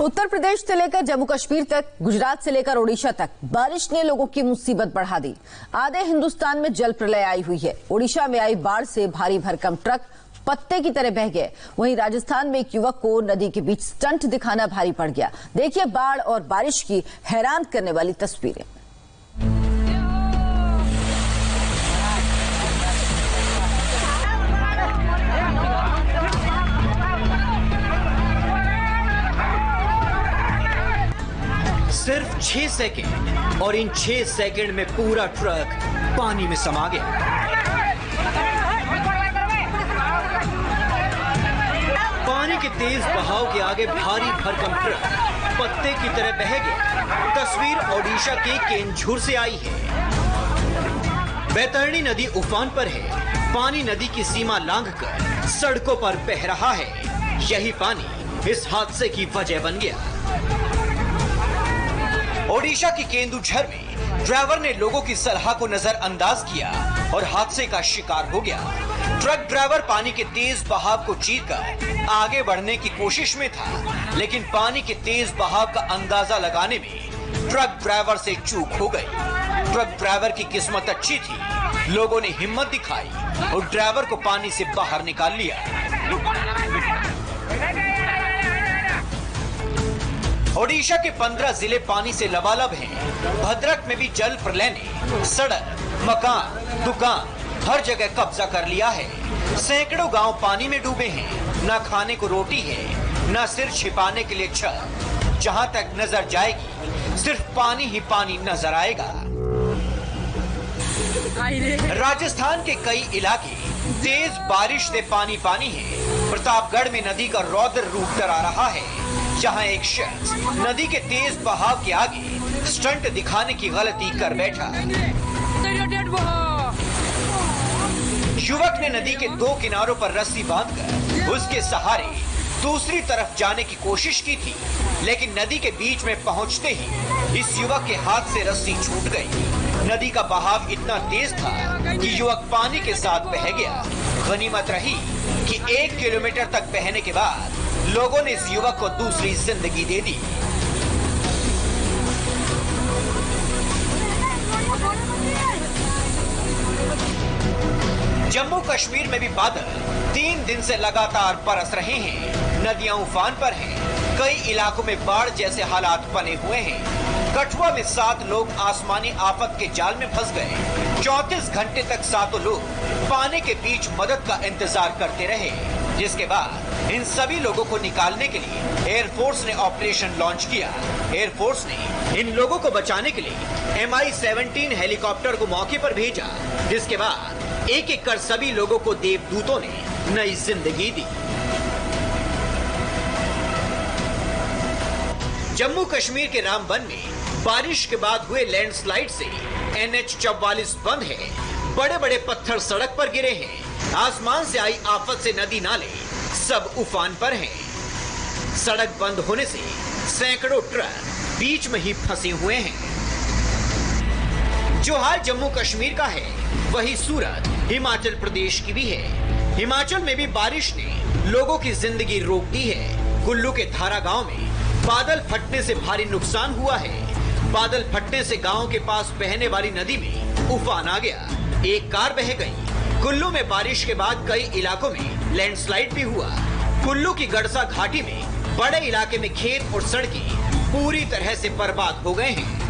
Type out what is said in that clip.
उत्तर प्रदेश से लेकर जम्मू कश्मीर तक, गुजरात से लेकर ओडिशा तक बारिश ने लोगों की मुसीबत बढ़ा दी। आधे हिंदुस्तान में जल प्रलय आई हुई है। ओडिशा में आई बाढ़ से भारी भरकम ट्रक पत्ते की तरह बह गए। वहीं राजस्थान में एक युवक को नदी के बीच स्टंट दिखाना भारी पड़ गया। देखिए बाढ़ और बारिश की हैरान करने वाली तस्वीरें। सिर्फ 6 सेकंड और इन 6 सेकंड में पूरा ट्रक पानी में समा गया। पानी के तेज बहाव के आगे भारी भरकम ट्रक पत्ते की तरह बह गया। तस्वीर ओडिशा के केंझुर से आई है। बैतरणी नदी उफान पर है। पानी नदी की सीमा लांघकर सड़कों पर बह रहा है। यही पानी इस हादसे की वजह बन गया। ओडिशा की केंदुझर में ड्राइवर ने लोगों की सलाह को नजरअंदाज किया और हादसे का शिकार हो गया। ट्रक ड्राइवर पानी के तेज बहाव को चीरकर आगे बढ़ने की कोशिश में था, लेकिन पानी के तेज बहाव का अंदाजा लगाने में ट्रक ड्राइवर से चूक हो गई। ट्रक ड्राइवर की किस्मत अच्छी थी। लोगों ने हिम्मत दिखाई और ड्राइवर को पानी से बाहर निकाल लिया। ओडिशा के 15 जिले पानी से लबालब हैं। भद्रक में भी जल प्रलय ने सड़क, मकान, दुकान हर जगह कब्जा कर लिया है। सैकड़ों गांव पानी में डूबे हैं। न खाने को रोटी है, न सिर छिपाने के लिए छत। जहां तक नजर जाएगी सिर्फ पानी ही पानी नजर आएगा। राजस्थान के कई इलाके तेज बारिश से पानी पानी है। प्रतापगढ़ में नदी का रौद्र रूप डरा रहा है, जहां एक शख्स नदी के तेज बहाव के आगे स्टंट दिखाने की गलती कर बैठा। युवक ने नदी के 2 किनारों पर रस्सी बांधकर उसके सहारे दूसरी तरफ जाने की कोशिश की थी, लेकिन नदी के बीच में पहुंचते ही इस युवक के हाथ से रस्सी छूट गई। नदी का बहाव इतना तेज था कि युवक पानी के साथ बह गया। गनीमत रही कि 1 किलोमीटर तक बहने के बाद लोगों ने इस युवक को दूसरी जिंदगी दे दी। जम्मू कश्मीर में भी बादल 3 दिन से लगातार बरस रहे हैं। नदियां उफान पर हैं। कई इलाकों में बाढ़ जैसे हालात बने हुए हैं। कठुआ में 7 लोग आसमानी आफत के जाल में फंस गए। 34 घंटे तक 7 लोग पानी के बीच मदद का इंतजार करते रहे, जिसके बाद इन सभी लोगों को निकालने के लिए एयरफोर्स ने ऑपरेशन लॉन्च किया। एयरफोर्स ने इन लोगों को बचाने के लिए MI-17 हेलीकॉप्टर को मौके पर भेजा, जिसके बाद एक एक कर सभी लोगों को देवदूतों ने नई जिंदगी दी। जम्मू कश्मीर के रामबन में बारिश के बाद हुए लैंडस्लाइड से NH-44 बंद है। बड़े बड़े पत्थर सड़क पर गिरे हैं। आसमान से आई आफत से नदी नाले सब उफान पर हैं। सड़क बंद होने से सैकड़ों ट्रक बीच में ही फंसे हुए हैं। जो हाल जम्मू कश्मीर का है, वही सूरत हिमाचल प्रदेश की भी है। हिमाचल में भी बारिश ने लोगों की जिंदगी रोक दी है। कुल्लू के धारा गांव में बादल फटने से भारी नुकसान हुआ है। बादल फटने से गांव के पास बहने वाली नदी में उफान आ गया। एक कार बह गई। कुल्लू में बारिश के बाद कई इलाकों में लैंडस्लाइड भी हुआ। कुल्लू की गड़सा घाटी में बड़े इलाके में खेत और सड़कें पूरी तरह से बर्बाद हो गए हैं।